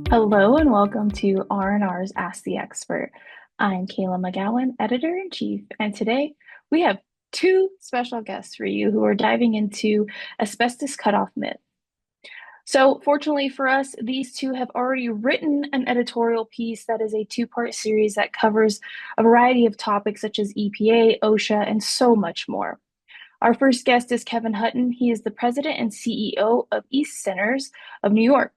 Hello and welcome to R&R's Ask the Expert. I'm Kayla McGowan, Editor-in-Chief, and today we have two special guests for you who are diving into asbestos cutoff myth. So, fortunately for us, these two have already written an editorial piece that is a two-part series that covers a variety of topics such as EPA, OSHA, and so much more. Our first guest is Kevin Hutton. He is the president and CEO of East Centers of New York,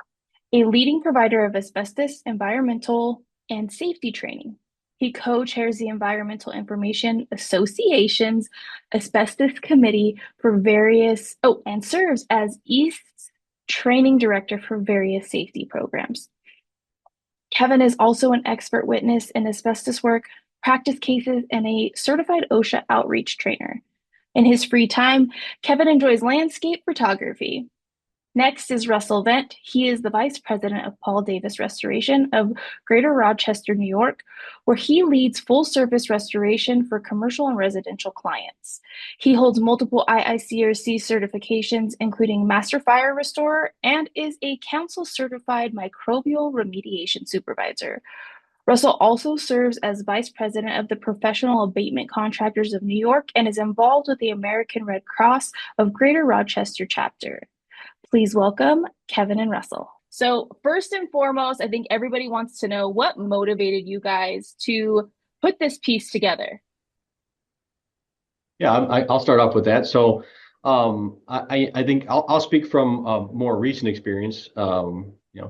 a leading provider of asbestos, environmental, and safety training. He co-chairs the Environmental Information Association's Asbestos Committee for and serves as East's training director for various safety programs. Kevin is also an expert witness in asbestos work, practice cases, and a certified OSHA outreach trainer. In his free time, Kevin enjoys landscape photography. Next is Russell Vent. He is the Vice President of Paul Davis Restoration of Greater Rochester, New York, where he leads full-service restoration for commercial and residential clients. He holds multiple IICRC certifications, including Master Fire Restorer, and is a council-certified microbial remediation supervisor. Russell also serves as Vice President of the Professional Abatement Contractors of New York and is involved with the American Red Cross of Greater Rochester chapter. Please welcome Kevin and Russell. So, first and foremost, I think everybody wants to know what motivated you guys to put this piece together. Yeah, I'll start off with that. I think I'll speak from more recent experience.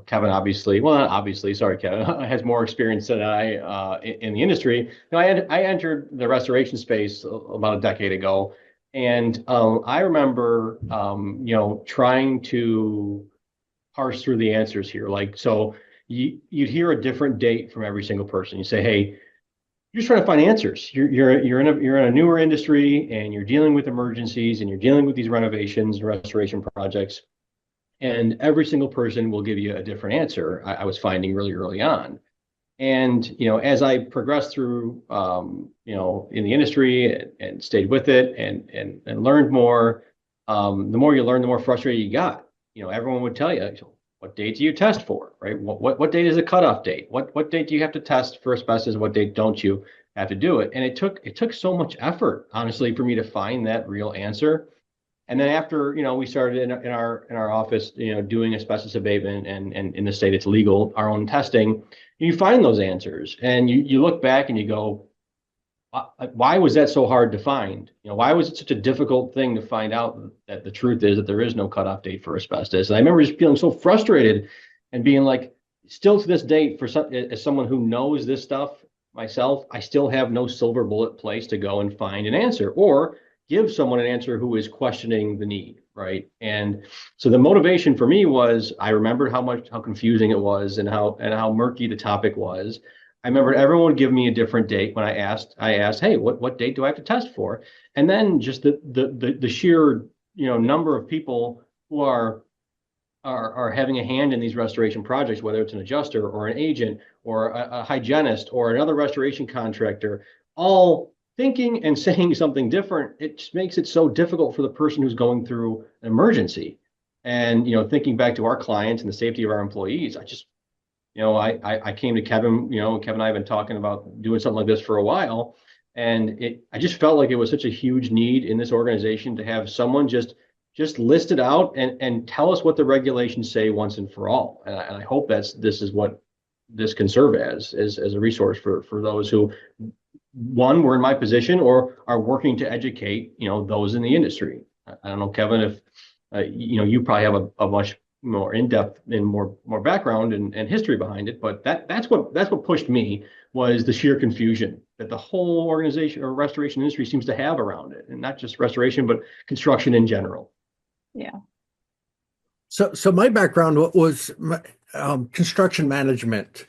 Kevin obviously, well, not obviously, sorry, Kevin, has more experience than I in the industry. I entered the restoration space about a decade ago, and I remember, trying to parse through the answers here. You'd hear a different date from every single person. You say, hey, you're just trying to find answers. You're in a newer industry and you're dealing with emergencies and you're dealing with these renovations and restoration projects. And every single person will give you a different answer. I was finding really early on. And as I progressed through in the industry and stayed with it and learned more, the more you learn, the more frustrated you got. Everyone would tell you, what date do you test for, right? What date is the cutoff date? What date do you have to test for asbestos? What date don't you have to do it? And it took so much effort, honestly, for me to find that real answer. And then after, we started in our office, doing asbestos abatement, and in the state it's legal, our own testing, you find those answers and you look back and you go, why was that so hard to find? Why was it such a difficult thing to find out that the truth is that there is no cutoff date for asbestos? And I remember just feeling so frustrated and being like, still to this date, as someone who knows this stuff myself, I still have no silver bullet place to go and find an answer or give someone an answer who is questioning the need, right? And so the motivation for me was I remembered how confusing it was and how murky the topic was. I remember everyone would give me a different date when I asked, hey, what date do I have to test for? And then just the sheer, number of people who are having a hand in these restoration projects, whether it's an adjuster or an agent or a hygienist or another restoration contractor, all thinking and saying something different. It just makes it so difficult for the person who's going through an emergency. And thinking back to our clients and the safety of our employees, I came to Kevin. Kevin and I have been talking about doing something like this for a while, and I just felt like it was such a huge need in this organization to have someone just list it out and tell us what the regulations say once and for all. And I hope this is what this can serve as a resource for those who, one, were in my position or are working to educate those in the industry. I don't know, Kevin, if you probably have a much more in-depth and more background and history behind it, but that's what pushed me was the sheer confusion that the whole organization or restoration industry seems to have around it, and not just restoration but construction in general. Yeah. So my background was construction management,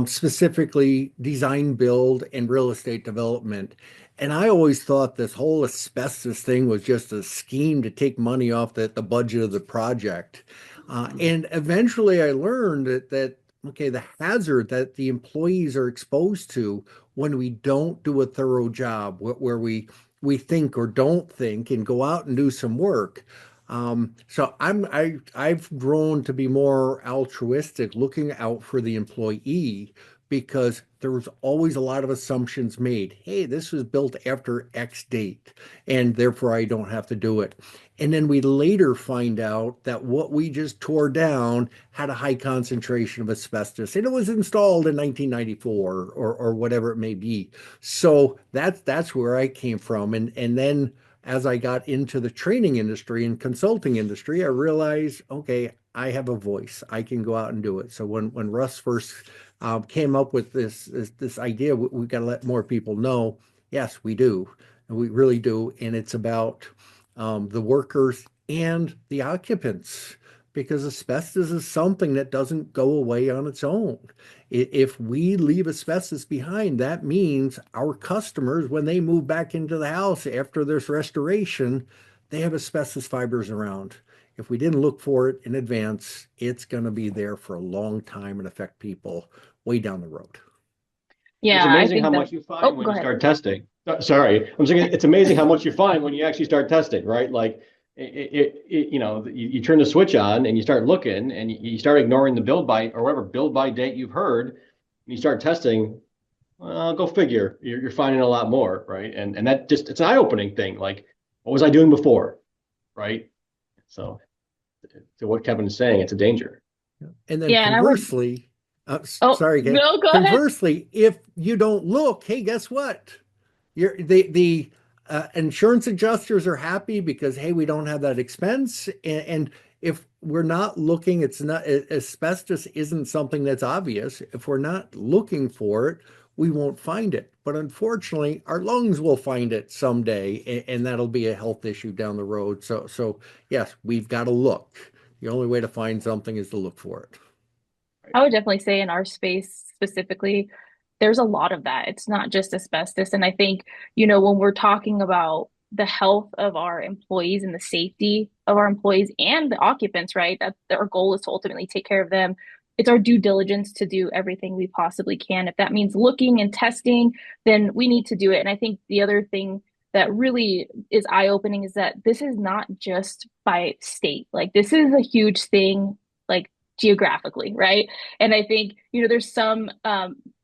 specifically design, build, and real estate development. And I always thought this whole asbestos thing was just a scheme to take money off the budget of the project. And eventually I learned that, okay, the hazard that the employees are exposed to when we don't do a thorough job, where we think or don't think and go out and do some work, I've grown to be more altruistic, looking out for the employee because there was always a lot of assumptions made. Hey, this was built after X date, and therefore I don't have to do it. And then we later find out that what we just tore down had a high concentration of asbestos, and it was installed in 1994 or whatever it may be. So that's where I came from, and then as I got into the training industry and consulting industry, I realized, okay, I have a voice. I can go out and do it. So when Russ first came up with this idea, we've got to let more people know. Yes, we do, and we really do. And it's about the workers and the occupants, because asbestos is something that doesn't go away on its own. If we leave asbestos behind, that means our customers, when they move back into the house after this restoration, they have asbestos fibers around. If we didn't look for it in advance, it's going to be there for a long time and affect people way down the road. It's Yeah, I amazing how think that. much you Oh, find when go you ahead. start testing. Sorry, I'm saying it's amazing how much you find when you actually start testing, right? Like you turn the switch on and you start looking and you start ignoring the build by or whatever build by date you've heard, and you start testing. Well, go figure. You're finding a lot more, right? And that just it's an eye-opening thing. Like, what was I doing before, right? So, to what Kevin is saying, it's a danger. And then Yeah, and I would. conversely, Oh, sorry, Kay. no, go ahead. Conversely, if you don't look, hey, guess what? The insurance adjusters are happy because hey, we don't have that expense, and if we're not looking, it's not asbestos isn't something that's obvious. If we're not looking for it, we won't find it. But unfortunately, our lungs will find it someday, and that'll be a health issue down the road. So yes, we've got to look. The only way to find something is to look for it. I would definitely say in our space specifically, there's a lot of that. It's not just asbestos. And I think, when we're talking about the health of our employees and the safety of our employees and the occupants, right? That our goal is to ultimately take care of them. It's our due diligence to do everything we possibly can. If that means looking and testing, then we need to do it. And I think the other thing that really is eye-opening is that this is not just by state. Like this is a huge thing, like geographically, right? And I think, there's some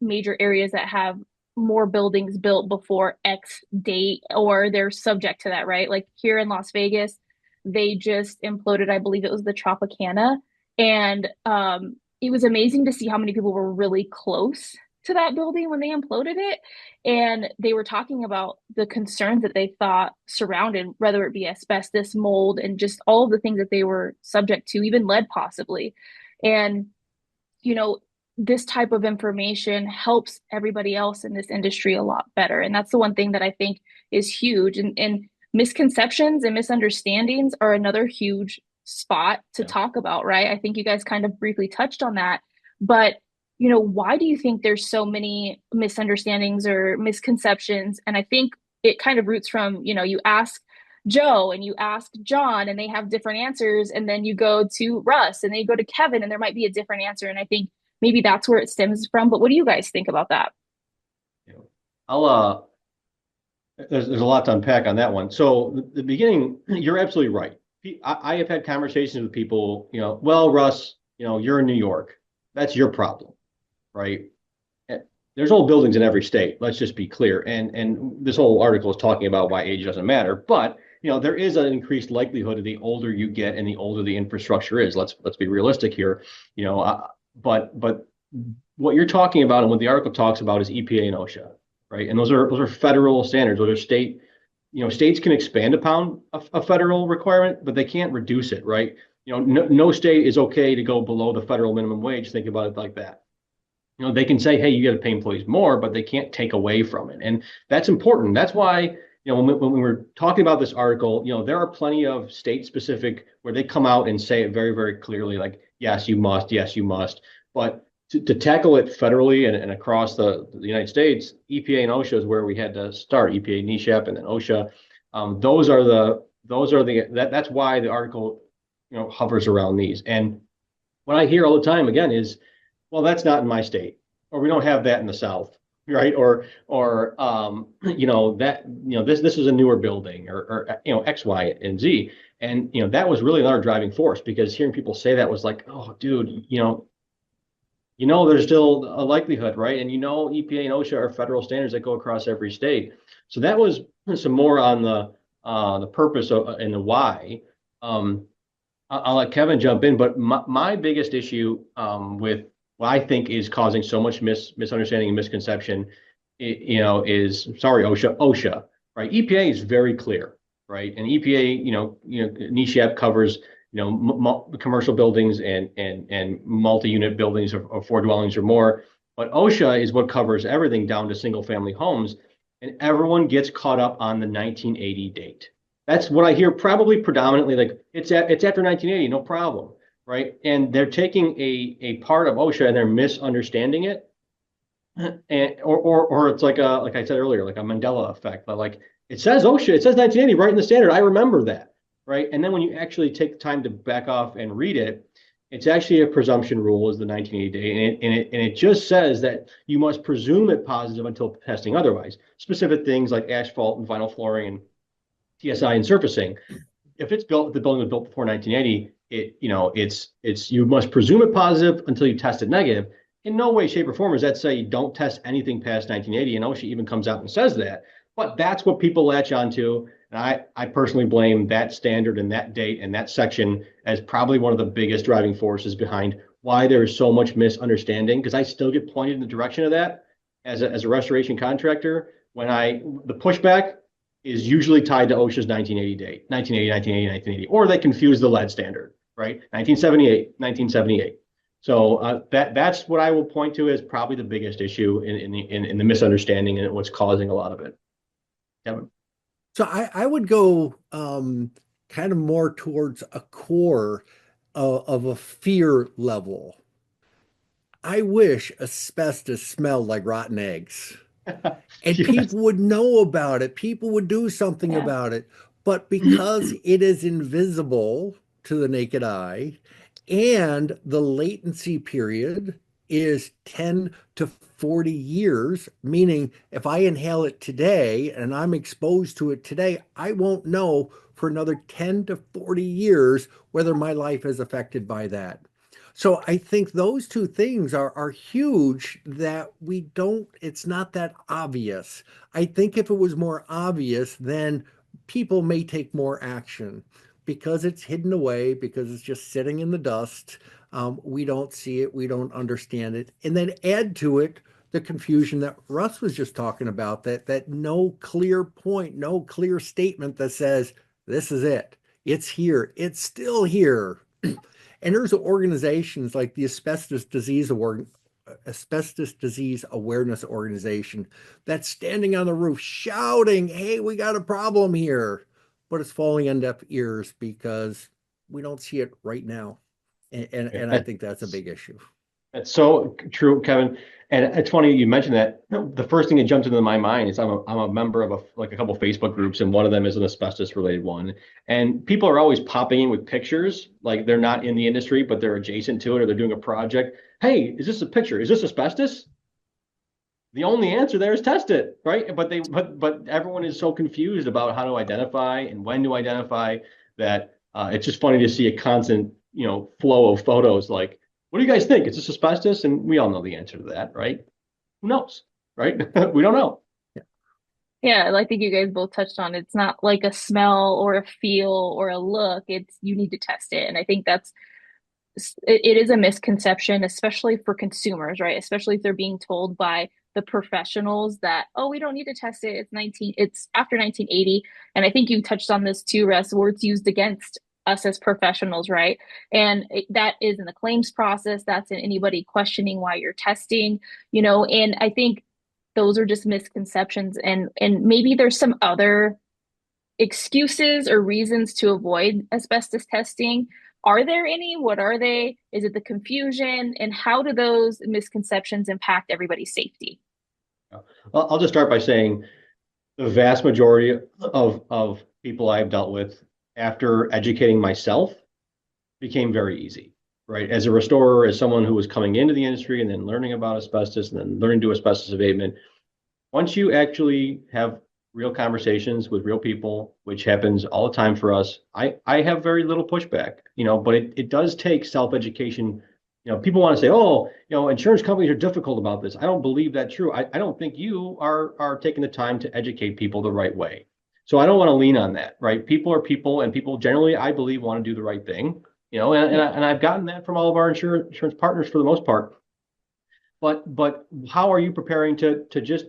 major areas that have more buildings built before X date, or they're subject to that, right? Like here in Las Vegas, they just imploded, I believe it was the Tropicana. And it was amazing to see how many people were really close to that building when they imploded it. And they were talking about the concerns that they thought surrounded, whether it be asbestos, mold, and just all of the things that they were subject to, even lead possibly. And, you know, this type of information helps everybody else in this industry a lot better. And that's the one thing that I think is huge. And misconceptions and misunderstandings are another huge spot to Yeah. talk about, right? I think you guys kind of briefly touched on that. But, why do you think there's so many misunderstandings or misconceptions? And I think it kind of roots from, you ask Joe and you ask John and they have different answers. And then you go to Russ and then you go to Kevin and there might be a different answer. And I think maybe that's where it stems from. But what do you guys think about that? You know, I'll there's a lot to unpack on that one. So the beginning, you're absolutely right. I have had conversations with people, well, Russ, you're in New York. That's your problem, right? There's old buildings in every state. Let's just be clear. And this whole article is talking about why age doesn't matter, but there is an increased likelihood of the older you get and the older the infrastructure is. Let's be realistic here. But what you're talking about and what the article talks about is EPA and OSHA, right? And those are federal standards. Those are state. States can expand upon a federal requirement, but they can't reduce it, right? No state is okay to go below the federal minimum wage. Think about it like that. They can say, hey, you got to pay employees more, but they can't take away from it. And that's important. That's why, when we were talking about this article, there are plenty of state specific where they come out and say it very, very clearly, like, yes, you must, yes, you must. But to tackle it federally and across the United States, EPA and OSHA is where we had to start. EPA, NESHAP, and then OSHA. That's why the article, hovers around these. And what I hear all the time again is, well, that's not in my state, or we don't have that in the South, right? Or this is a newer building, or X, Y, and Z. And that was really another driving force, because hearing people say that was like, oh, dude, there's still a likelihood, right? And EPA and OSHA are federal standards that go across every state. So that was some more on the purpose and the why. I'll let Kevin jump in, but my biggest issue with what I think is causing so much misunderstanding and misconception, is, sorry, OSHA, right? EPA is very clear, right? And EPA, NESHAP covers, commercial buildings and multi-unit buildings of four dwellings or more. But OSHA is what covers everything down to single family homes. And everyone gets caught up on the 1980 date. That's what I hear probably predominantly, like it's after 1980, no problem, right? And they're taking a part of OSHA and they're misunderstanding it. And or it's like I said earlier, like a Mandela effect, but like it says OSHA, it says 1980 right in the standard. I remember that, right? And then when you actually take the time to back off and read it, it's actually a presumption rule, is the 1980 date, and it just says that you must presume it positive until testing otherwise. Specific things like asphalt and vinyl flooring and TSI and surfacing. If the building was built before 1980, it's you must presume it positive until you test it negative. In no way, shape, or form does that say you don't test anything past 1980, and OSHA even comes out and says that. But that's what people latch onto, and I personally blame that standard and that date and that section as probably one of the biggest driving forces behind why there is so much misunderstanding. Because I still get pointed in the direction of that as a restoration contractor when the pushback is usually tied to OSHA's 1980 date, 1980, 1980, 1980, or they confuse the lead standard, right? 1978, 1978. So that's what I will point to as probably the biggest issue in the misunderstanding and what's causing a lot of it. Kevin? So I would go kind of more towards a core of a fear level. I wish asbestos smelled like rotten eggs. And Yes. people would know about it. People would do something Yeah. about it. But because it is invisible to the naked eye, and the latency period is 10 to 40 years, meaning if I inhale it today and I'm exposed to it today, I won't know for another 10 to 40 years whether my life is affected by that. So I think those two things are huge that we don't, it's not that obvious. I think if it was more obvious, then people may take more action because it's hidden away, because it's just sitting in the dust. We don't see it, we don't understand it. And then add to it the confusion that Russ was just talking about, that no clear point, no clear statement that says, this is it. It's here. It's still here. And there's organizations like the Asbestos Disease Awareness Organization that's standing on the roof shouting, hey, we got a problem here. But it's falling on deaf ears because we don't see it right now. And I think that's a big issue. That's so true, Kevin. And it's funny you mentioned that. The first thing that jumped into my mind is I'm a member of a couple Facebook groups, and one of them is an asbestos related one. And people are always popping in with pictures, like they're not in the industry, but they're adjacent to it, or they're doing a project. Hey, is this a picture? Is this asbestos? The only answer there is test it, right? But everyone is so confused about how to identify and when to identify that it's just funny to see a constant flow of photos like, what do you guys think? Is this asbestos? And we all know the answer to that, right? Who knows, right? We don't know. Yeah, I think you guys both touched on it's not like a smell or a feel or a look. It's you need to test it. And I think it is a misconception, especially for consumers, right? Especially if they're being told by the professionals that, oh, we don't need to test it. It's after 1980. And I think you touched on this too, Russ, where it's used against us as professionals, right? And that is in the claims process. That's in anybody questioning why you're testing, and I think those are just misconceptions. And maybe there's some other excuses or reasons to avoid asbestos testing. Are there any? What are they? Is it the confusion? And how do those misconceptions impact everybody's safety? Well, I'll just start by saying the vast majority of people I've dealt with after educating myself became very easy, right? As a restorer, as someone who was coming into the industry and then learning about asbestos and then learning to do asbestos abatement, once you actually have real conversations with real people, which happens all the time for us, I have very little pushback, but it does take self-education. People want to say, oh, insurance companies are difficult about this. I don't believe that's true. I don't think you are taking the time to educate people the right way. So I don't want to lean on that, right? People are people, and people generally, I believe, want to do the right thing. And I've gotten that from all of our insurance partners for the most part. But how are you preparing to just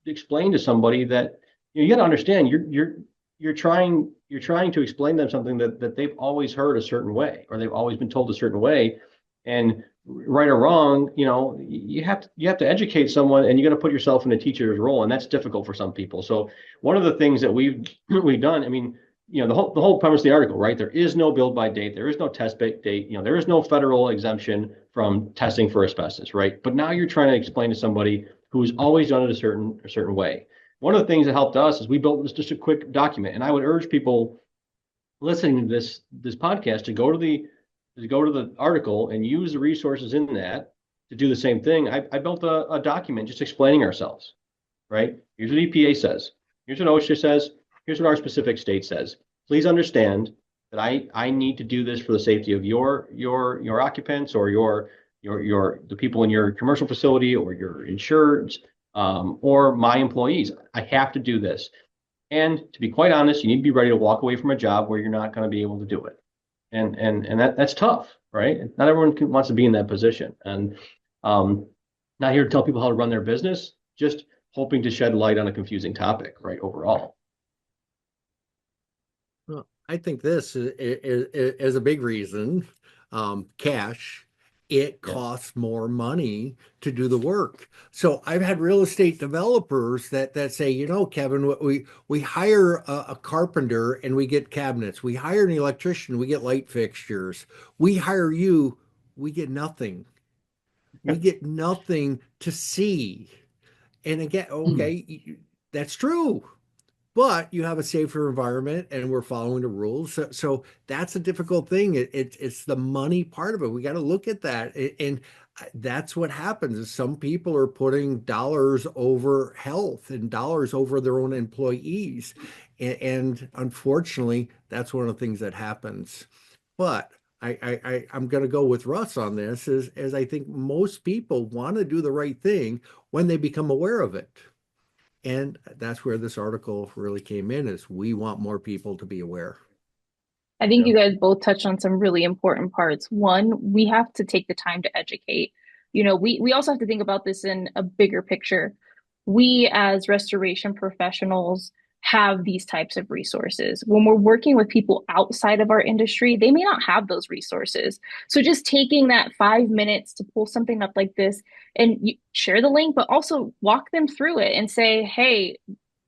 explain to somebody that you got to understand you're trying to explain them something that they've always heard a certain way, or they've always been told a certain way, and right or wrong, you have to educate someone, and you got to put yourself in a teacher's role, and that's difficult for some people. So one of the things that we've done, I mean, the whole premise of the article, right? There is no build by date, there is no test date, there is no federal exemption from testing for asbestos, right? But now you're trying to explain to somebody who's always done it a certain way. One of the things that helped us is we built this just a quick document, and I would urge people listening to this podcast to go to the article and use the resources in that to do the same thing. I built a document just explaining ourselves, right? Here's what EPA says. Here's what OSHA says. Here's what our specific state says. Please understand that I need to do this for the safety of your occupants, or the people in your commercial facility, or your insureds, or my employees. I have to do this. And to be quite honest, you need to be ready to walk away from a job where you're not going to be able to do it. And that's tough, right? Not everyone wants to be in that position. And not here to tell people how to run their business, just hoping to shed light on a confusing topic, right? Overall. Well, I think this is a big reason. Cash, it Yeah. costs more money to do the work. So I've had real estate developers that say, Kevin, we hire a carpenter and we get cabinets. We hire an electrician, we get light fixtures. We hire you, we get nothing. We get nothing to see. And again, okay, that's true, but you have a safer environment and we're following the rules. So that's a difficult thing. It's the money part of it. We got to look at that. And that's what happens is some people are putting dollars over health and dollars over their own employees. And unfortunately, that's one of the things that happens. But I'm going to go with Russ on this, as I think most people want to do the right thing when they become aware of it. And that's where this article really came in, is we want more people to be aware. I think Yeah. you guys both touched on some really important parts. One, we have to take the time to educate. We also have to think about this in a bigger picture. We as restoration professionals have these types of resources. When we're working with people outside of our industry, they may not have those resources. So just taking that 5 minutes to pull something up like this and share the link, but also walk them through it and say, hey,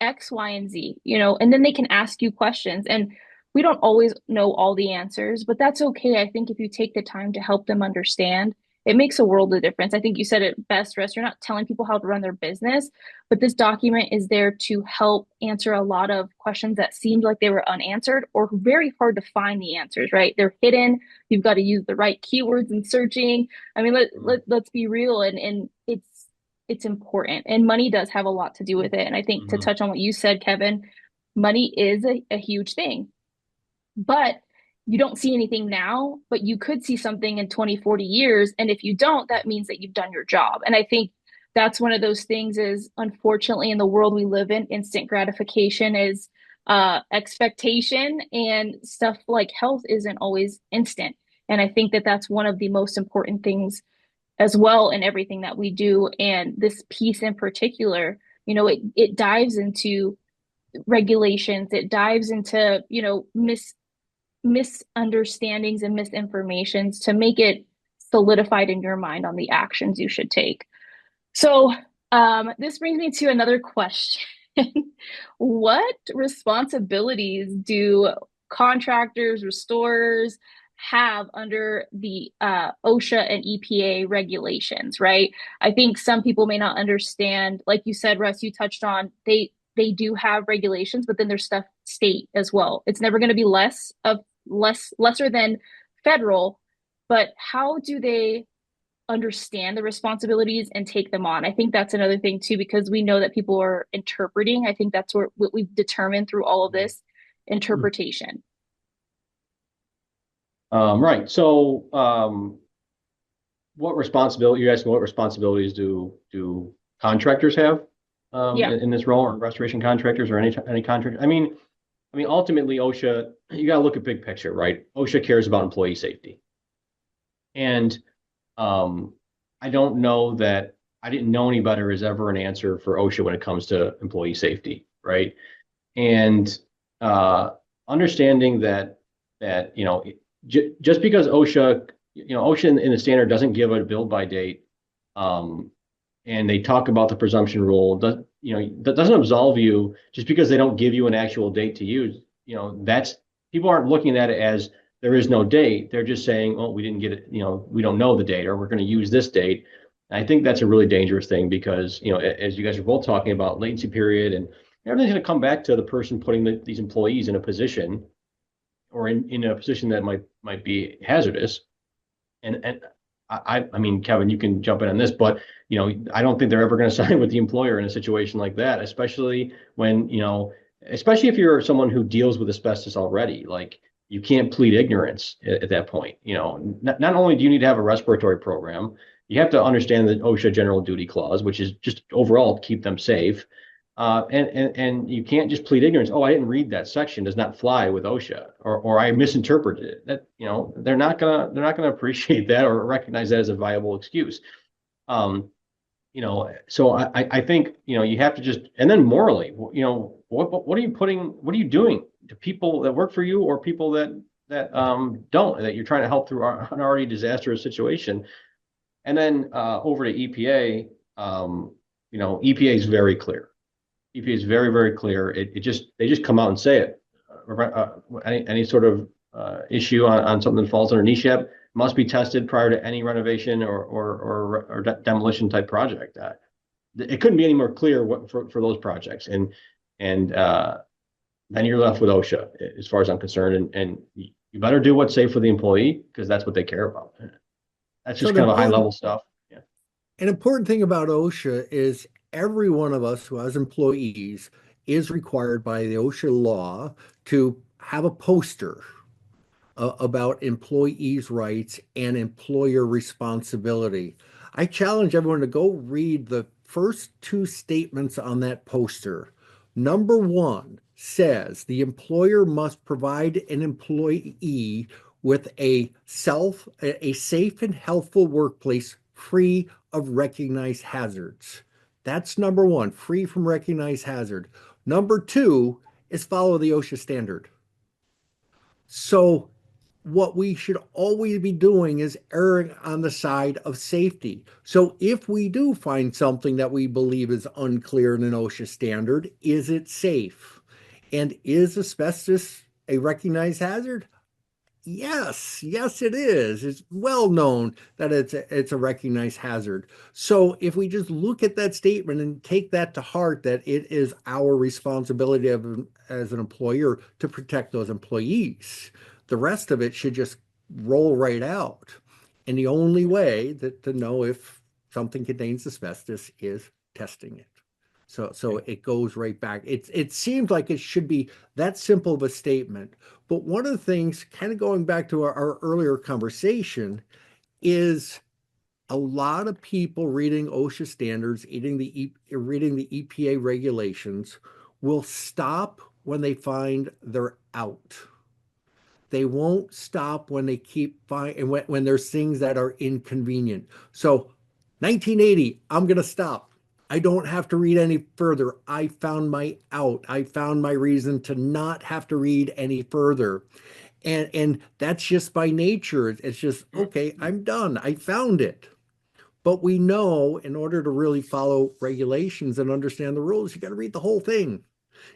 X, Y, and Z, and then they can ask you questions. And we don't always know all the answers, but that's okay. I think if you take the time to help them understand, it makes a world of difference. I think you said it best, Russ. You're not telling people how to run their business, but this document is there to help answer a lot of questions that seemed like they were unanswered or very hard to find the answers, right? They're hidden. You've got to use the right keywords in searching. I mean, let's be real, and it's important. And money does have a lot to do with it. And I think to Mhm. touch on what you said, Kevin, money is a huge thing, but you don't see anything now, but you could see something in 20, 40 years. And if you don't, that means that you've done your job. And I think that's one of those things is, unfortunately, in the world we live in, instant gratification is expectation, and stuff like health isn't always instant. And I think that that's one of the most important things as well in everything that we do. And this piece in particular, it dives into regulations, it dives into, misunderstandings and misinformations to make it solidified in your mind on the actions you should take. So, this brings me to another question. What responsibilities do contractors, restorers have under the OSHA and EPA regulations, right? I think some people may not understand, like you said, Russ, you touched on, they do have regulations, but then there's stuff state as well. It's never going to be lesser than federal, but how do they understand the responsibilities and take them on. I think that's another thing too, because we know that people are interpreting. I think that's what we've determined through all of this interpretation. Right. So, what responsibility, you're asking what responsibilities do contractors have Yeah. in this role, or restoration contractors, or any contractor? I mean, ultimately, OSHA, you got to look at big picture, right? OSHA cares about employee safety. And um, I don't know that I didn't know any better is ever an answer for OSHA when it comes to employee safety, right? And uh, understanding that just because OSHA, OSHA in the standard doesn't give a build by date, um, and they talk about the presumption rule, that doesn't absolve you just because they don't give you an actual date to use. That's people aren't looking at it as there is no date. They're just saying, oh, we didn't get it, we don't know the date, or we're going to use this date. And I think that's a really dangerous thing because, as you guys are both talking about latency period, and everything's going to come back to the person putting these employees in a position, or in a position that might be hazardous. And I mean, Kevin, you can jump in on this, but I don't think they're ever going to sign with the employer in a situation like that, especially when, especially if you're someone who deals with asbestos already. Like, you can't plead ignorance at that point. Not only do you need to have a respiratory program, you have to understand the OSHA general duty clause, which is just overall to keep them safe. And you can't just plead ignorance. Oh, I didn't read that section. Does not fly with OSHA, or I misinterpreted it. That they're not gonna appreciate that or recognize that as a viable excuse. Um, so I think you have to just, and then morally, what are you what are you doing to people that work for you, or people that don't, that you're trying to help through an already disastrous situation. And then over to EPA, EPA is very clear. EPA is very, very clear. They just come out and say it. Any sort of issue on something that falls under NESHAP must be tested prior to any renovation or demolition type project. It couldn't be any more clear for those projects. And then you're left with OSHA, as far as I'm concerned. And you better do what's safe for the employee, because that's what they care about. That's So just kind of a high level stuff. Yeah. an important thing about OSHA is every one of us who has employees is required by the OSHA law to have a poster about employees' rights and employer responsibility. I challenge everyone to go read the first two statements on that poster. Number one says the employer must provide an employee with a safe and healthful workplace free of recognized hazards. That's number one, free from recognized hazard. Number two is follow the OSHA standard. So what we should always be doing is erring on the side of safety. So if we do find something that we believe is unclear in an OSHA standard, is it safe? And is asbestos a recognized hazard? Yes, yes, it is. It's well known that it's a recognized hazard. So if we just look at that statement and take that to heart, that it is our responsibility as an employer to protect those employees, the rest of it should just roll right out. And the only way to know if something contains asbestos is testing it. So it goes right back. It seems like it should be that simple of a statement. But one of the things, kind of going back to our earlier conversation, is a lot of people reading OSHA standards, reading the EPA regulations, will stop when they find they're out. They won't stop when they keep finding when there's things that are inconvenient. So 1980, I'm going to stop. I don't have to read any further. I found my out. I found my reason to not have to read any further. And that's just by nature. It's just, okay, I'm done. I found it. But we know in order to really follow regulations and understand the rules, you got to read the whole thing.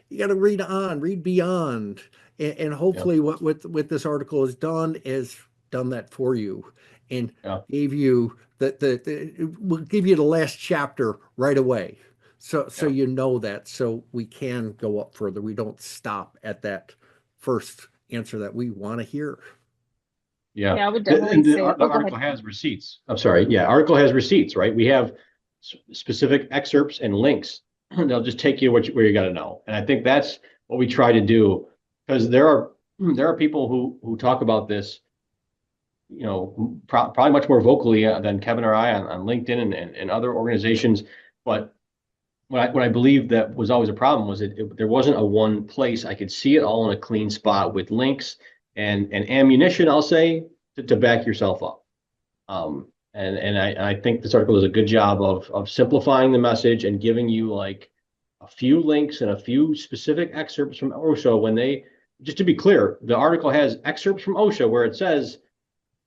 You got to read on, read beyond. And Yeah. hopefully what this article has done is done that for you and Yeah. gave you will give you the last chapter right away. So Yeah. you know that, so we can go up further. We don't stop at that first answer that we want to hear. Yeah. Yeah, I would And definitely say, the oh, go ahead. article has receipts. I'm sorry. Yeah, article has receipts, right? We have specific excerpts and links. They'll just take you, where you got to know. And I think that's what we try to do, because there are people who talk about this, probably much more vocally than Kevin or I on LinkedIn and other organizations. But what I believe that was always a problem was there wasn't a one place I could see it all in a clean spot with links and ammunition, I'll say, to back yourself up. And I think this article does a good job of simplifying the message and giving you like a few links and a few specific excerpts from OSHA just to be clear, the article has excerpts from OSHA where it says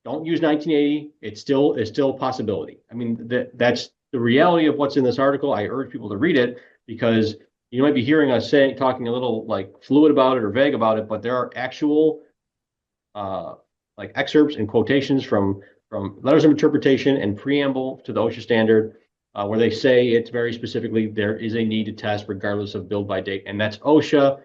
don't use 1980. It's still a possibility. I mean, that's the reality of what's in this article. I urge people to read it because you might be hearing us talking a little like fluid about it or vague about it, but there are actual uh, like excerpts and quotations from letters of interpretation and preamble to the OSHA standard, where they say it's very specifically there is a need to test regardless of build by date, and that's OSHA.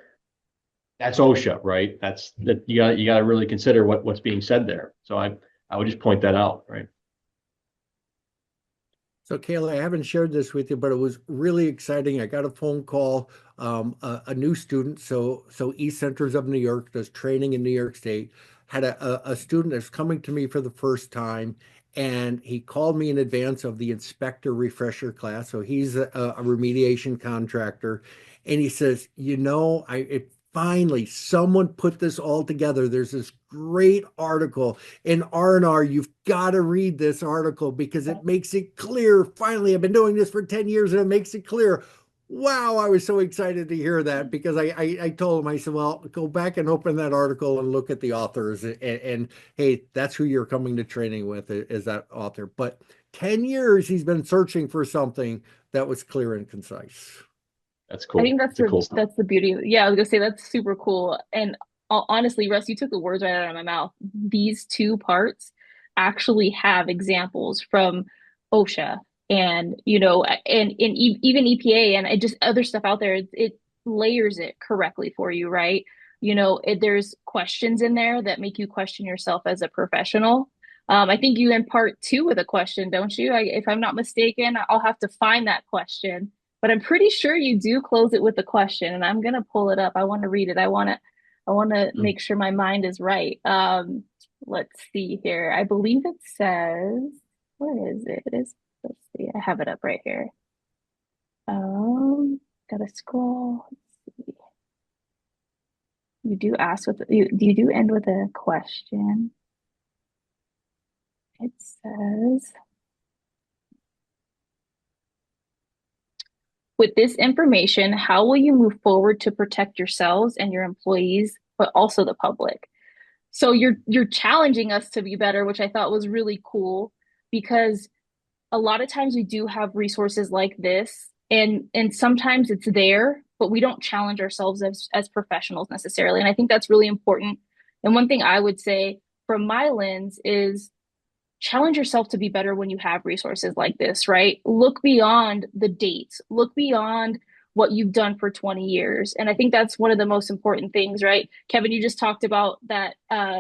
That's OSHA, right? You got to really consider what's being said there. So I would just point that out, right? So, Kayla, I haven't shared this with you, but it was really exciting. I got a phone call, a new student. So East Centers of New York does training in New York State. Had a student that's coming to me for the first time, and he called me in advance of the inspector refresher class. So he's a remediation contractor, and he says, finally someone put this all together. There's this great article in R&R. You've got to read this article because it makes it clear. Finally, I've been doing this for 10 years and it makes it clear. Wow, I was so excited to hear that because I told him, I said, well, go back and open that article and look at the authors. And hey, that's who you're coming to training with is that author. But 10 years he's been searching for something that was clear and concise. That's I think cool. It's a cool stuff. that's the beauty. Yeah, I was gonna say that's super cool. And honestly, Russ, you took the words right out of my mouth. These two parts actually have examples from OSHA and even EPA and just other stuff out there. It layers it correctly for you, right? There's questions in there that make you question yourself as a professional. I think you end part two with a question, don't you? If I'm not mistaken, I'll have to find that question, but I'm pretty sure you do close it with a question, and I'm gonna pull it up. I want to read it. I want to Mm. make sure my mind is right. Let's see here. I believe it says, where is it? Let's see. I have it up right here. Gotta scroll. Let's see. You do ask with you do end with a question. It says, with this information, how will you move forward to protect yourselves and your employees, but also the public? So you're challenging us to be better, which I thought was really cool because a lot of times we do have resources like this and sometimes it's there, but we don't challenge ourselves as professionals necessarily. And I think that's really important. And one thing I would say from my lens is challenge yourself to be better when you have resources like this, right? Look beyond the dates, look beyond what you've done for 20 years. And I think that's one of the most important things, right? Kevin, you just talked about that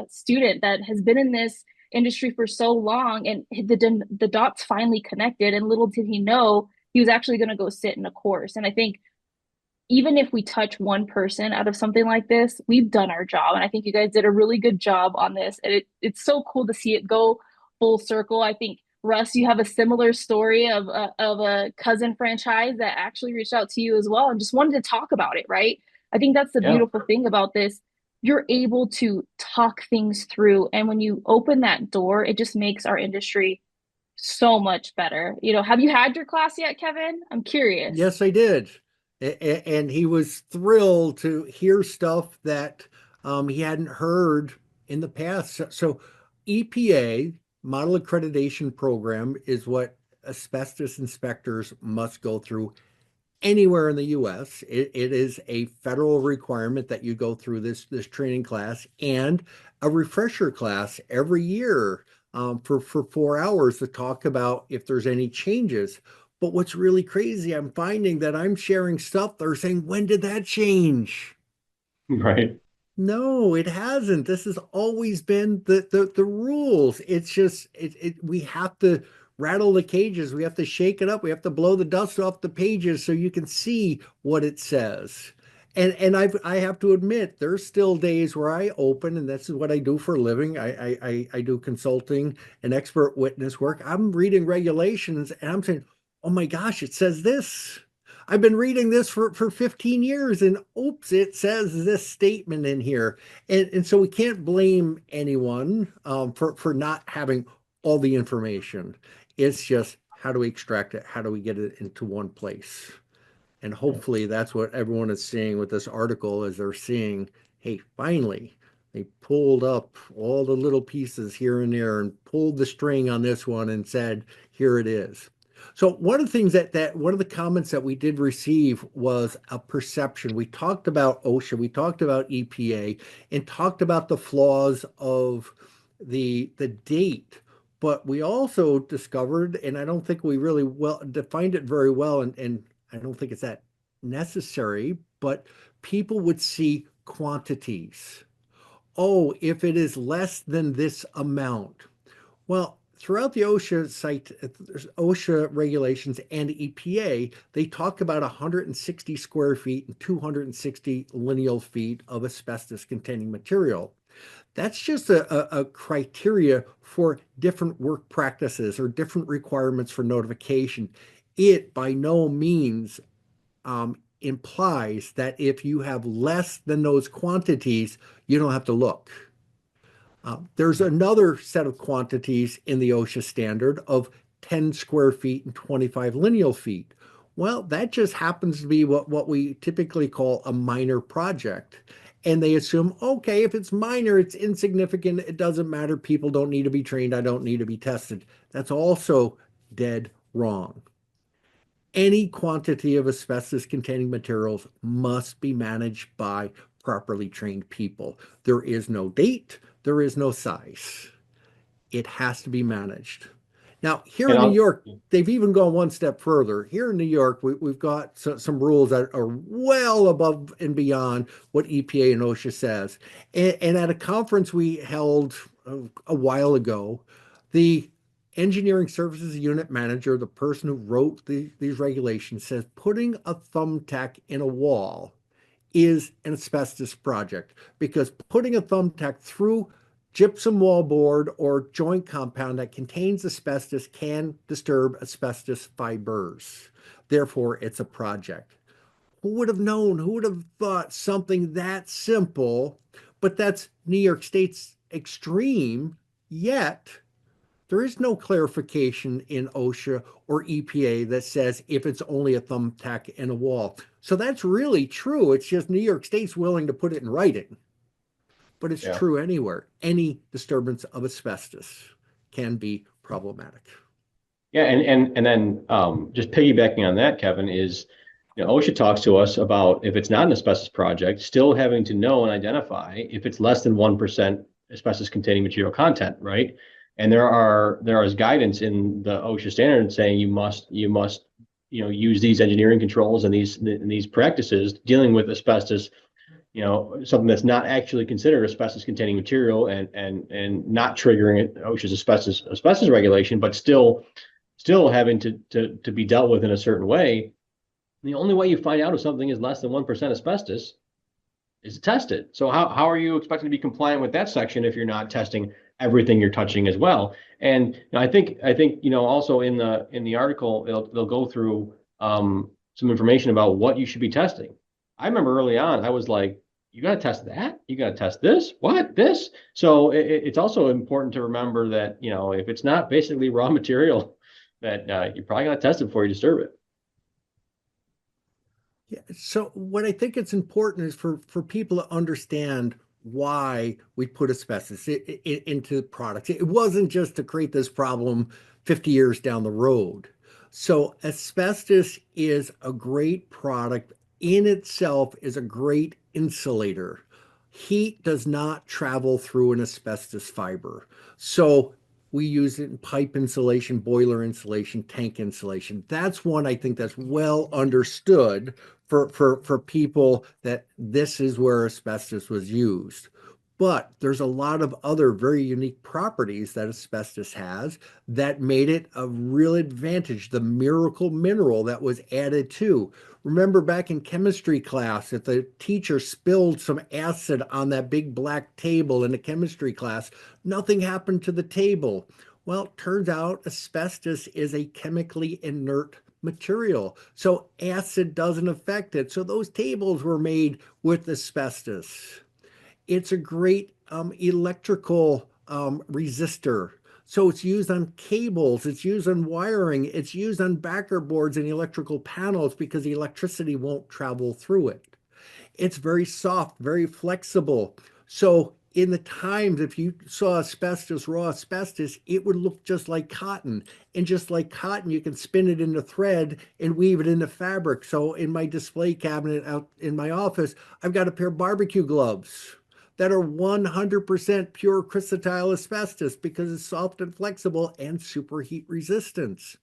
student that has been in this industry for so long and the dots finally connected. And little did he know he was actually going to go sit in a course. And I think even if we touch one person out of something like this, we've done our job. And I think you guys did a really good job on this. And it's so cool to see it go full circle. I think, Russ, you have a similar story of a cousin franchise that actually reached out to you as well and just wanted to talk about it, right? I think that's the Yeah. beautiful thing about this. You're able to talk things through. And when you open that door, it just makes our industry so much better. Have you had your class yet, Kevin? I'm curious. Yes, I did. And he was thrilled to hear stuff that he hadn't heard in the past. So EPA model accreditation program is what asbestos inspectors must go through anywhere in the US. It is a federal requirement that you go through this training class and a refresher class every year for 4 hours to talk about if there's any changes. But what's really crazy, I'm finding that I'm sharing stuff. They're saying, when did that change? Right. No, it hasn't. This has always been the rules. It's just we have to rattle the cages. We have to shake it up. We have to blow the dust off the pages so you can see what it says. And I have to admit, there's still days where I open, and this is what I do for a living. I do consulting and expert witness work. I'm reading regulations and I'm saying, oh my gosh, it says this. I've been reading this for 15 years and oops, it says this statement in here. And so we can't blame anyone for not having all the information. It's just how do we extract it? How do we get it into one place? And hopefully that's what everyone is seeing with this article is they're seeing, hey, finally, they pulled up all the little pieces here and there and pulled the string on this one and said, here it is. So one of the things that one of the comments that we did receive was a perception. We talked about OSHA, we talked about EPA, and talked about the flaws of the date. But we also discovered, and I don't think we really well defined it very well, and I don't think it's that necessary, but people would see quantities. Oh, if it is less than this amount. Well, throughout the OSHA site, OSHA regulations and EPA, they talk about 160 square feet and 260 lineal feet of asbestos containing material. That's just a criteria for different work practices or different requirements for notification. It by no means implies that if you have less than those quantities, you don't have to look. There's another set of quantities in the OSHA standard of 10 square feet and 25 lineal feet. Well, that just happens to be what we typically call a minor project. And they assume, okay, if it's minor, it's insignificant, it doesn't matter, people don't need to be trained, I don't need to be tested. That's also dead wrong. Any quantity of asbestos containing materials must be managed by properly trained people. There is no date, there is no size. It has to be managed. Now, here And in New I'll, York, they've even gone one step further. Here in New York, we've got some rules that are well above and beyond what EPA and OSHA says. And at a conference we held a while ago, the engineering services unit manager, the person who wrote these regulations, says putting a thumbtack in a wall is an asbestos project because putting a thumbtack through gypsum wallboard or joint compound that contains asbestos can disturb asbestos fibers. Therefore, it's a project. Who would have known? Who would have thought something that simple? But that's New York State's extreme, yet there is no clarification in OSHA or EPA that says if it's only a thumbtack in a wall. So that's really true. It's just New York State's willing to put it in writing, but it's yeah. true anywhere. Any disturbance of asbestos can be problematic. Yeah, and then just piggybacking on that, Kevin, is OSHA talks to us about if it's not an asbestos project, still having to know and identify if it's less than 1% asbestos containing material content, right? And there is guidance in the OSHA standard saying you must use these engineering controls and these practices dealing with asbestos, something that's not actually considered asbestos containing material and not triggering OSHA's asbestos regulation, but still having to be dealt with in a certain way. The only way you find out if something is less than 1% asbestos is to test it. So how are you expecting to be compliant with that section if you're not testing everything you're touching as well? And I think also in the article they'll go through some information about what you should be testing. I remember early on I was like, you got to test that, you got to test this, what this. So it's also important to remember that if it's not basically raw material, that you're probably going to test it before you disturb it. Yeah, so what I think it's important is for people to understand why we put asbestos into products. It wasn't just to create this problem 50 years down the road. So asbestos is a great product in itself, is a great insulator. Heat does not travel through an asbestos fiber. So We use it in pipe insulation, boiler insulation, tank insulation. That's one I think that's well understood for people that this is where asbestos was used. But there's a lot of other very unique properties that asbestos has that made it a real advantage. The miracle mineral that was added to. Remember back in chemistry class, if the teacher spilled some acid on that big black table in a chemistry class, nothing happened to the table. Well, it turns out asbestos is a chemically inert material. So acid doesn't affect it. So those tables were made with asbestos. It's a great electrical resistor. So it's used on cables, it's used on wiring, it's used on backer boards and electrical panels because the electricity won't travel through it. It's very soft, very flexible. So in the times, if you saw asbestos, raw asbestos, it would look just like cotton. And just like cotton, you can spin it into thread and weave it into fabric. So in my display cabinet out in my office, I've got a pair of barbecue gloves that are 100% pure chrysotile asbestos because it's soft and flexible and superheat resistance.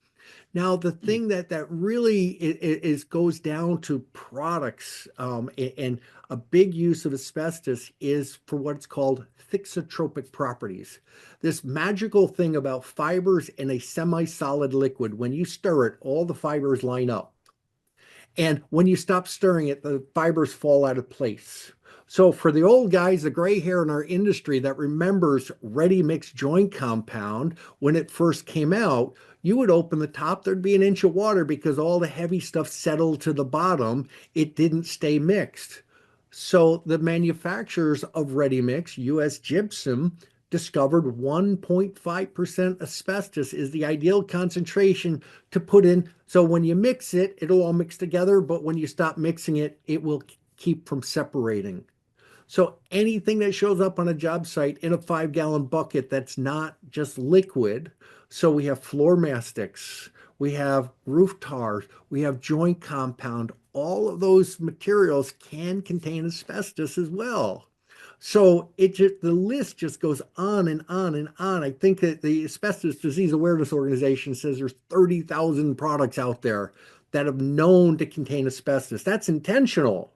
Now, the thing that really is goes down to products, and a big use of asbestos is for what's called thixotropic properties. This magical thing about fibers in a semi-solid liquid. When you stir it, all the fibers line up. And when you stop stirring it, the fibers fall out of place. So for the old guys, the gray hair in our industry that remembers ready mix joint compound, when it first came out, you would open the top, there'd be an inch of water because all the heavy stuff settled to the bottom. It didn't stay mixed. So the manufacturers of ready mix, US Gypsum, discovered 1.5% asbestos is the ideal concentration to put in. So when you mix it, it'll all mix together, but when you stop mixing it, it will keep from separating. So anything that shows up on a job site in a 5 gallon bucket that's not just liquid. So we have floor mastics, we have roof tars, we have joint compound. All of those materials can contain asbestos as well. So it just the list just goes on and on and on. I think that the Asbestos Disease Awareness Organization says there's 30,000 products out there that have known to contain asbestos. That's intentional,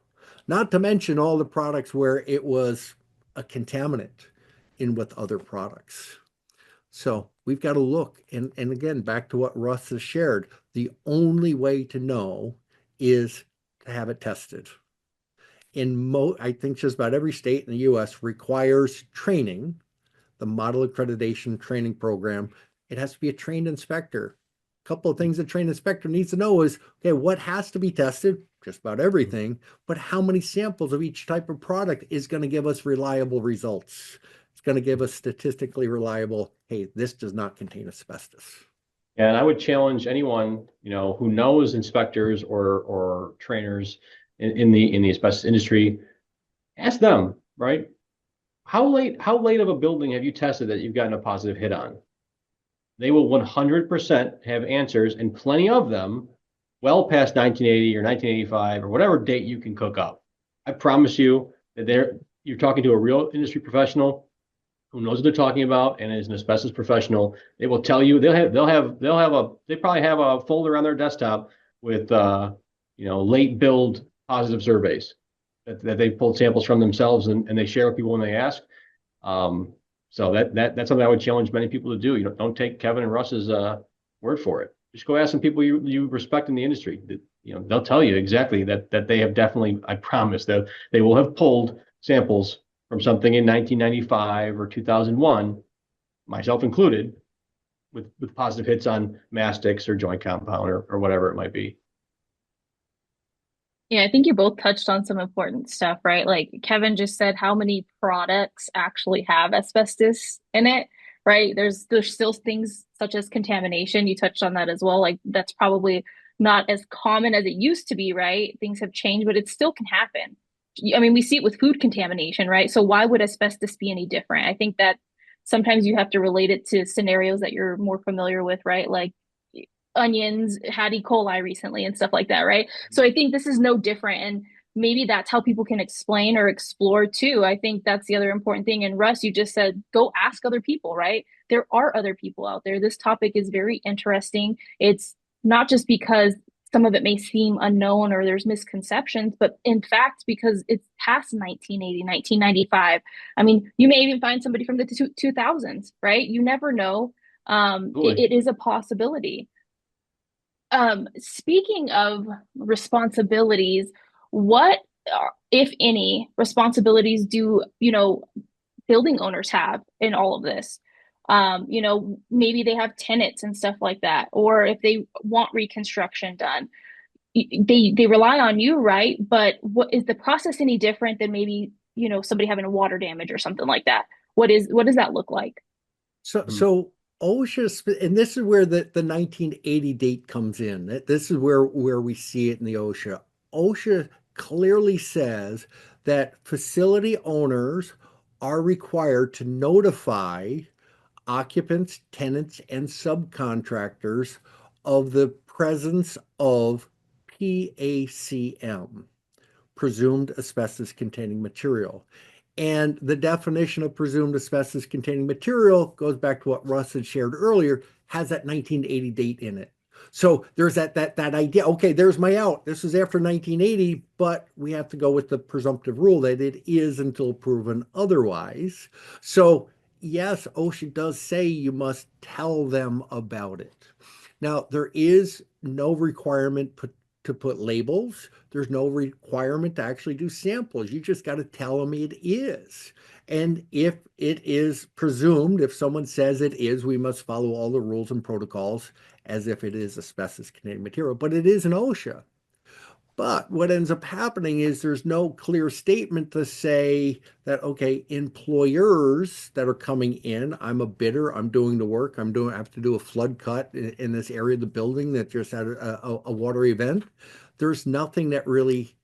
not to mention all the products where it was a contaminant in with other products. So we've got to look. And again, back to what Russ has shared, the only way to know is to have it tested. I think just about every state in the US requires training, the model accreditation training program. It has to be a trained inspector. A couple of things a trained inspector needs to know is, okay, what has to be tested? Just about everything, but how many samples of each type of product is going to give us reliable results? It's going to give us statistically reliable, hey, this does not contain asbestos. And I would challenge anyone, who knows inspectors or trainers in the asbestos industry, ask them, right? How late of a building have you tested that you've gotten a positive hit on? They will 100% have answers, and plenty of them well past 1980 or 1985 or whatever date you can cook up. I promise you that you're talking to a real industry professional who knows what they're talking about and is an asbestos professional. They will tell you they probably have a folder on their desktop with late build positive surveys that they pulled samples from themselves and they share with people when they ask. So that's something I would challenge many people to do. Don't take Kevin and Russ's word for it. Just go ask some people you respect in the industry. They'll tell you exactly that they have definitely. I promise that they will have pulled samples from something in 1995 or 2001, myself included, with positive hits on mastics or joint compound or whatever it might be. Yeah, I think you both touched on some important stuff, right? Like Kevin just said, how many products actually have asbestos in it, right? There's still things such as contamination. You touched on that as well. Like that's probably not as common as it used to be, right? Things have changed, but it still can happen. I mean, we see it with food contamination, right? So why would asbestos be any different? I think that sometimes you have to relate it to scenarios that you're more familiar with, right? Like onions had E. coli recently and stuff like that, right? So I think this is no different. And maybe that's how people can explain or explore too. I think that's the other important thing. And Russ, you just said, go ask other people, right? There are other people out there. This topic is very interesting. It's not just because some of it may seem unknown or there's misconceptions, but in fact, because it's past 1980, 1995. I mean, you may even find somebody from the 2000s, right? You never know. Absolutely. It is a possibility. Speaking of responsibilities, what, if any, responsibilities do, building owners have in all of this? Maybe they have tenants and stuff like that, or if they want reconstruction done, they rely on you, right? But what is the process any different than maybe, somebody having a water damage or something like that? What does that look like? So, Mhm. so OSHA, and this is where the 1980 date comes in. This is where we see it in the OSHA. OSHA clearly says that facility owners are required to notify occupants, tenants, and subcontractors of the presence of PACM, presumed asbestos containing material. And the definition of presumed asbestos containing material goes back to what Russ had shared earlier, has that 1980 date in it. So there's that idea. Okay, there's my out. This is after 1980, but we have to go with the presumptive rule that it is until proven otherwise. So yes, OSHA does say you must tell them about it. Now, there is no requirement to put labels. There's no requirement to actually do samples. You just got to tell them it is. And if it is presumed, if someone says it is, we must follow all the rules and protocols as if it is asbestos containing material, but it is an OSHA. But what ends up happening is there's no clear statement to say that, okay, employers that are coming in, I'm a bidder, I'm doing the work, I have to do a flood cut in this area of the building that just had a water event. There's nothing that really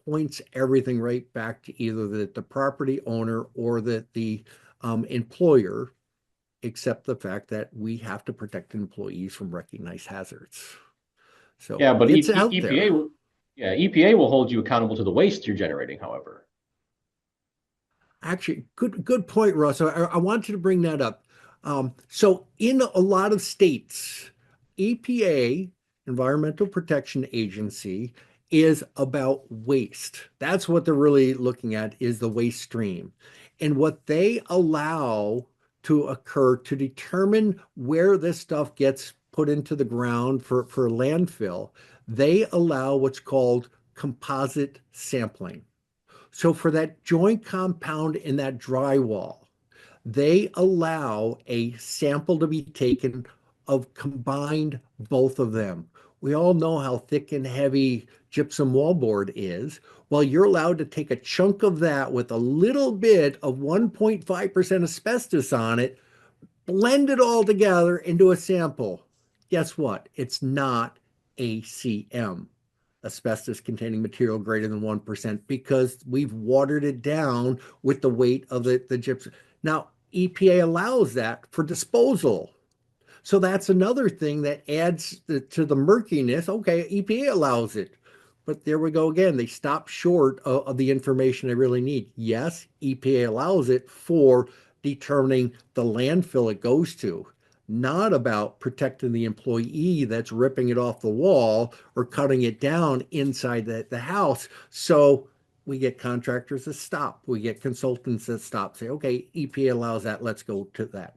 points everything right back to either the property owner or the employer, except the fact that we have to protect employees from recognized hazards. So Yeah, but it's out there. Yeah, EPA will hold you accountable to the waste you're generating, however. Actually, good point, Russ. I want you to bring that up. So in a lot of states, EPA, Environmental Protection Agency, is about waste. That's what they're really looking at is the waste stream. And what they allow to occur to determine where this stuff gets put into the ground for landfill, they allow what's called composite sampling. So for that joint compound in that drywall, they allow a sample to be taken of combined both of them. We all know how thick and heavy gypsum wallboard is. Well, you're allowed to take a chunk of that with a little bit of 1.5% asbestos on it, blend it all together into a sample. Guess what? It's not ACM, asbestos containing material greater than 1%, because we've watered it down with the weight of the gypsum. Now, EPA allows that for disposal. So that's another thing that adds to the murkiness. Okay, EPA allows it. But there we go again. They stop short of the information they really need. Yes, EPA allows it for determining the landfill it goes to, not about protecting the employee that's ripping it off the wall or cutting it down inside the house. So we get contractors that stop. We get consultants that stop, say, okay, EPA allows that. Let's go to that.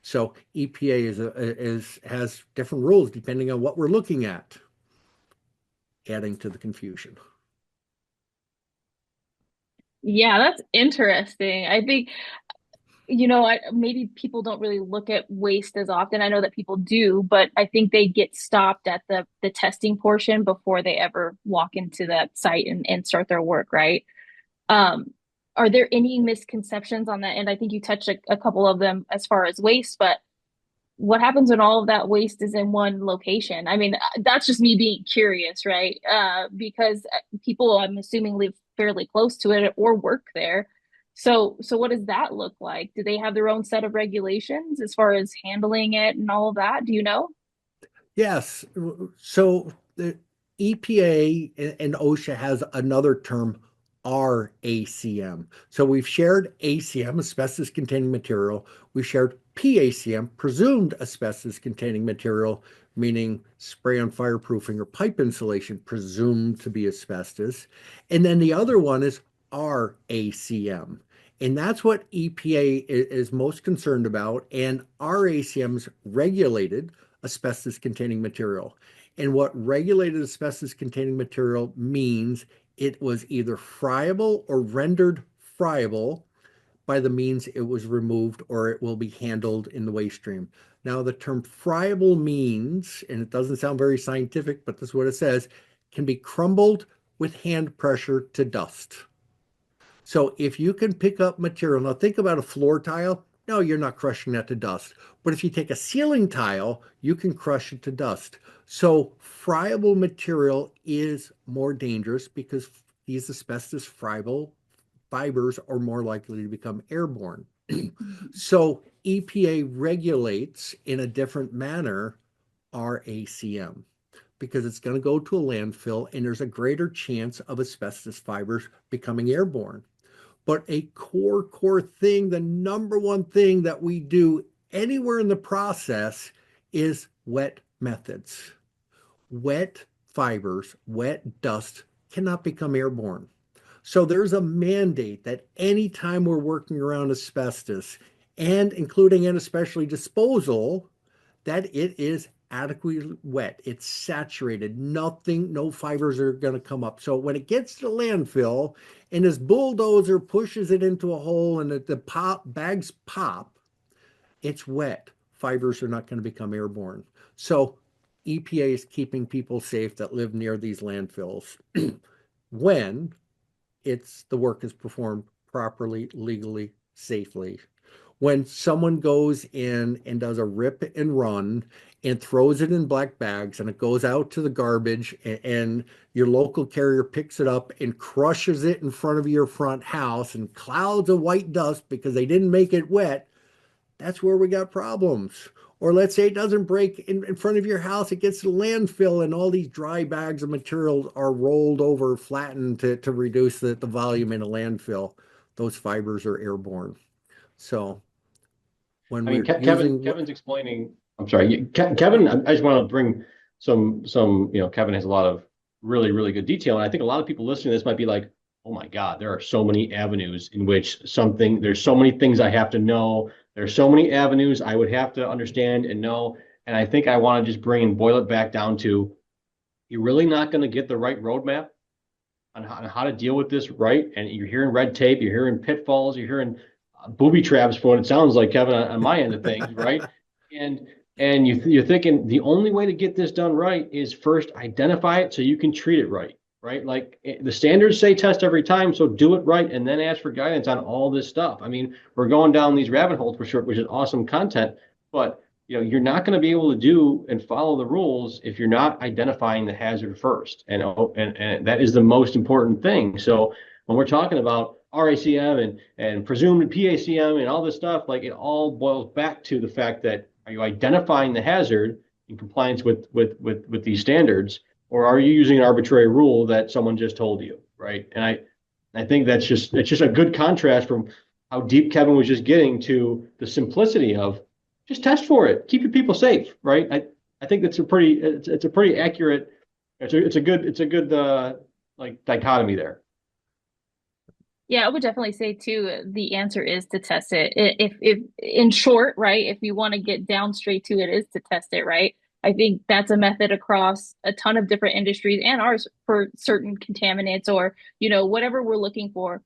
So EPA has different rules depending on what we're looking at, adding to the confusion. Yeah, that's interesting. I think, maybe people don't really look at waste as often. I know that people do, but I think they get stopped at the testing portion before they ever walk into that site and start their work, right? Um, are there any misconceptions on that? And I think you touched a couple of them as far as waste, but what happens when all of that waste is in one location? I mean, that's just me being curious, right? Because people, I'm assuming, live fairly close to it or work there. So what does that look like? Do they have their own set of regulations as far as handling it and all of that? Do you know? Yes. So EPA and OSHA has another term, RACM. So we've shared ACM, asbestos containing material. We shared PACM, presumed asbestos containing material, meaning spray on fireproofing or pipe insulation, presumed to be asbestos. And then the other one is RACM. And that's what EPA is most concerned about. And RACM is regulated asbestos containing material. And what regulated asbestos containing material means, it was either friable or rendered friable by the means it was removed, or it will be handled in the waste stream. Now, the term friable means, and it doesn't sound very scientific, but this is what it says, can be crumbled with hand pressure to dust. So if you can pick up material, now think about a floor tile. No, you're not crushing that to dust. But if you take a ceiling tile, you can crush it to dust. So friable material is more dangerous because these asbestos friable fibers are more likely to become airborne. So EPA regulates in a different manner RACM because it's going to go to a landfill and there's a greater chance of asbestos fibers becoming airborne. But a core thing, the number one thing that we do anywhere in the process is wet methods. Wet fibers, wet dust cannot become airborne. So there's a mandate that anytime we're working around asbestos, and including and especially disposal, that it is adequately wet. It's saturated. Nothing, no fibers are going to come up. So when it gets to the landfill and this bulldozer pushes it into a hole and the bags pop, it's wet. Fibers are not going to become airborne. So EPA is keeping people safe that live near these landfills when the work is performed properly, legally, safely. When someone goes in and does a rip and run and throws it in black bags and it goes out to the garbage, and your local carrier picks it up and crushes it in front of your front house and clouds of white dust because they didn't make it wet, that's where we got problems. Or let's say it doesn't break in front of your house, it gets to the landfill and all these dry bags of material are rolled over, flattened to reduce the volume in a landfill. Those fibers are airborne. So when I mean, we're Kevin, using, Kevin's explaining. I'm sorry, Kevin. I just want to bring some. Kevin has a lot of really good detail, and I think a lot of people listening to this might be like, "Oh my God, there are so many avenues in which something. There's so many things I have to know. There's so many avenues I would have to understand and know." And I think I want to just bring and boil it back down to, you're really not going to get the right roadmap on how to deal with this right. And you're hearing red tape, you're hearing pitfalls, you're hearing booby traps for what it sounds like, Kevin, on my end of things, right? And you're thinking the only way to get this done right is first identify it so you can treat it right, right? Like the standards say test every time, so do it right and then ask for guidance on all this stuff. I mean, we're going down these rabbit holes for sure, which is awesome content, but you're not going to be able to do and follow the rules if you're not identifying the hazard first, and that is the most important thing. So when we're talking about RACM and presumed PACM and all this stuff, like it all boils back to the fact that, are you identifying the hazard in compliance with these standards, or are you using an arbitrary rule that someone just told you, right? And I think it's just a good contrast from how deep Kevin was just getting to the simplicity of just test for it, keep your people safe, right? I think that's it's a pretty accurate, it's a good like dichotomy there. Yeah, I would definitely say too, the answer is to test it. If in short, right, if you want to get down straight to it, is to test it, right? I think that's a method across a ton of different industries and ours for certain contaminants or, whatever we're looking for.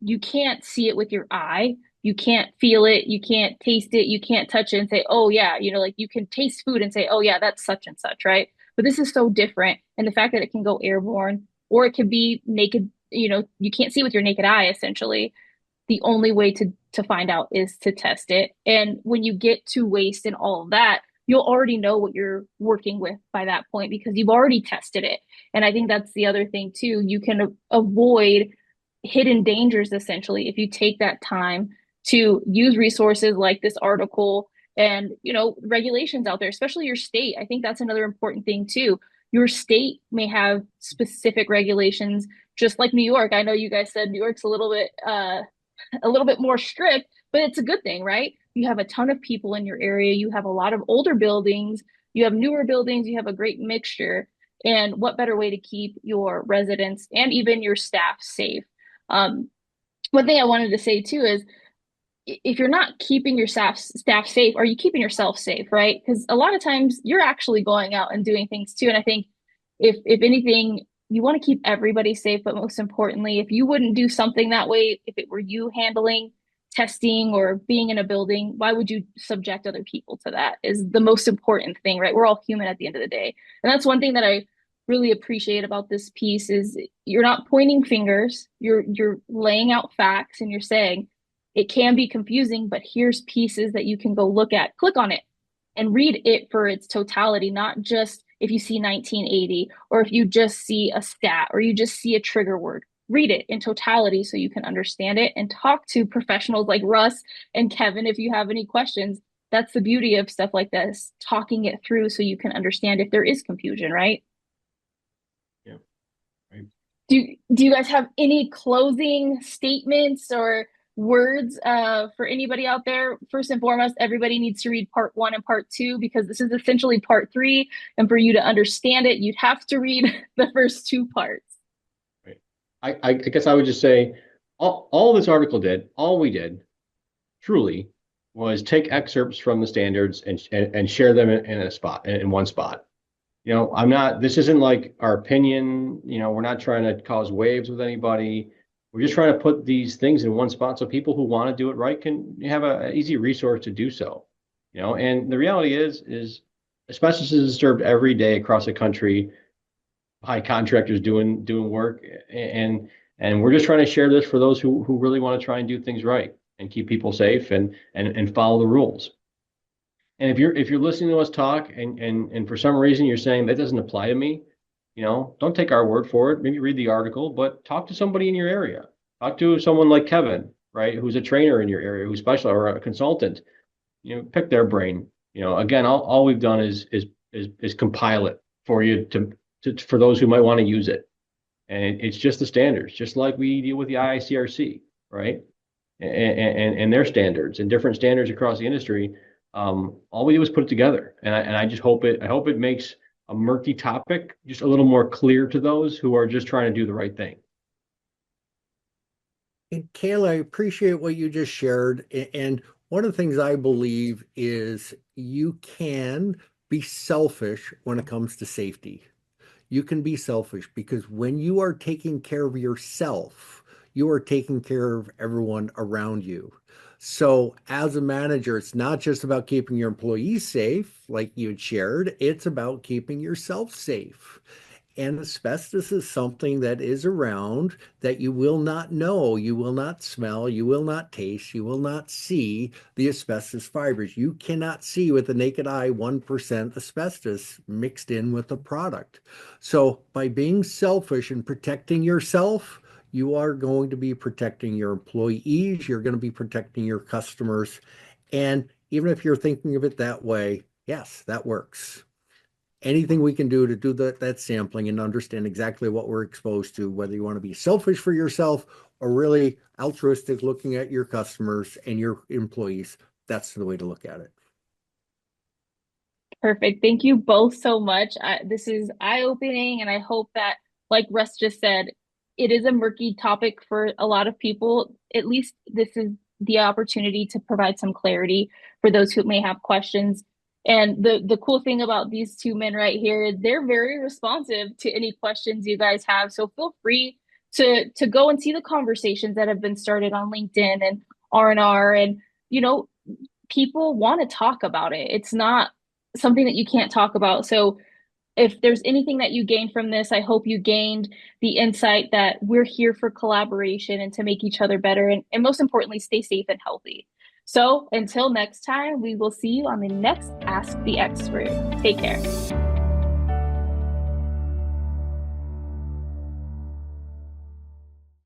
You can't see it with your eye. You can't feel it. You can't taste it. You can't touch it and say, oh, yeah, like you can taste food and say, oh, yeah, that's such and such, right? But this is so different. And the fact that it can go airborne or it can be naked, you can't see with your naked eye, essentially. The only way to find out is to test it. And when you get to waste and all of that, you'll already know what you're working with by that point because you've already tested it. And I think that's the other thing too. You can avoid hidden dangers essentially if you take that time to use resources like this article and regulations out there, especially your state. I think that's another important thing too. Your state may have specific regulations, just like New York. I know you guys said New York's a little bit more strict, but it's a good thing, right? You have a ton of people in your area. You have a lot of older buildings. You have newer buildings. You have a great mixture. And what better way to keep your residents and even your staff safe? Um, One thing I wanted to say too is if you're not keeping your staff safe, are you keeping yourself safe, right? Because a lot of times you're actually going out and doing things too. And I think if anything, you want to keep everybody safe, but most importantly, if you wouldn't do something that way, if it were you handling testing or being in a building, why would you subject other people to that? Is the most important thing, right? We're all human at the end of the day. And that's one thing that I really appreciate about this piece is you're not pointing fingers, you're laying out facts and you're saying it can be confusing, but here's pieces that you can go look at, click on it and read it for its totality, not just if you see 1980 or if you just see a stat or you just see a trigger word. Read it in totality so you can understand it and talk to professionals like Russ and Kevin if you have any questions. That's the beauty of stuff like this, talking it through so you can understand if there is confusion, right? Yeah. Right. Do you guys have any closing statements or words for anybody out there? First and foremost, everybody needs to read part one and part two because this is essentially part three. And for you to understand it, you'd have to read the first two parts. Right. I guess I would just say all this article did, all we did truly was take excerpts from the standards and share them in a spot, in one spot. This isn't like our opinion. We're not trying to cause waves with anybody. We're just trying to put these things in one spot so people who want to do it right can have an easy resource to do so. And the reality is asbestos is disturbed every day across the country by contractors doing work. And we're just trying to share this for those who really want to try and do things right and keep people safe and follow the rules. And if you're listening to us talk and for some reason you're saying that doesn't apply to me, don't take our word for it. Maybe read the article, but talk to somebody in your area. Talk to someone like Kevin, right, who's a trainer in your area, who's special or a consultant. Pick their brain. Again, all we've done is compile it for you for those who might want to use it. And it's just the standards, just like we deal with the IICRC, right? And their standards and different standards across the industry. All we do is put it together, and I just hope it makes a murky topic just a little more clear to those who are just trying to do the right thing. And Kayla, I appreciate what you just shared. And one of the things I believe is you can be selfish when it comes to safety. You can be selfish because when you are taking care of yourself, you are taking care of everyone around you. So as a manager, it's not just about keeping your employees safe, like you had shared, it's about keeping yourself safe. And asbestos is something that is around that you will not know, you will not smell, you will not taste, you will not see the asbestos fibers. You cannot see with the naked eye 1% asbestos mixed in with the product. So by being selfish and protecting yourself, you are going to be protecting your employees, you're going to be protecting your customers. And even if you're thinking of it that way, yes, that works. Anything we can do to do that sampling and understand exactly what we're exposed to, whether you want to be selfish for yourself or really altruistic looking at your customers and your employees, that's the way to look at it. Perfect. Thank you both so much. This is eye-opening, and I hope that, like Russ just said, it is a murky topic for a lot of people. At least this is the opportunity to provide some clarity for those who may have questions. And the cool thing about these two men right here is they're very responsive to any questions you guys have. So feel free to go and see the conversations that have been started on LinkedIn and R&R. And, people want to talk about it. It's not something that you can't talk about. So if there's anything that you gained from this, I hope you gained the insight that we're here for collaboration and to make each other better. And most importantly, stay safe and healthy. So until next time, we will see you on the next Ask the Expert. Take care.